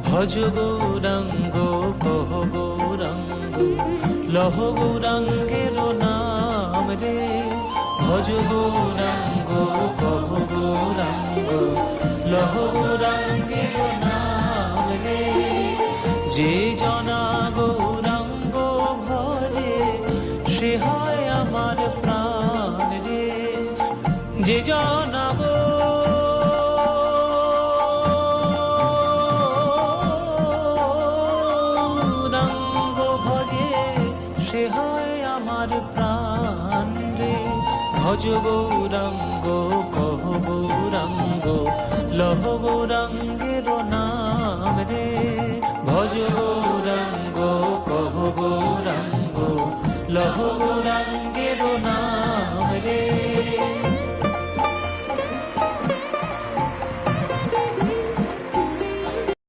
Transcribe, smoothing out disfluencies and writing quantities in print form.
ভজ গৌরাঙ্গ কহ গৌরাঙ্গ লহ গৌরাঙ্গের নাম রে। ভজ গৌরাঙ্গ কহ গৌরাঙ্গ লহ গৌরাঙ্গের নাম রে। যে জনা গৌরাঙ্গ ভজে সে হয় আমার প্রাণ রে। যে জনা গৌরাঙ্গ ভজে সে হয় আমার প্রাণ রে। ভজ গৌরাঙ্গ কহ গৌরাঙ্গ লহ গৌরাঙ্গের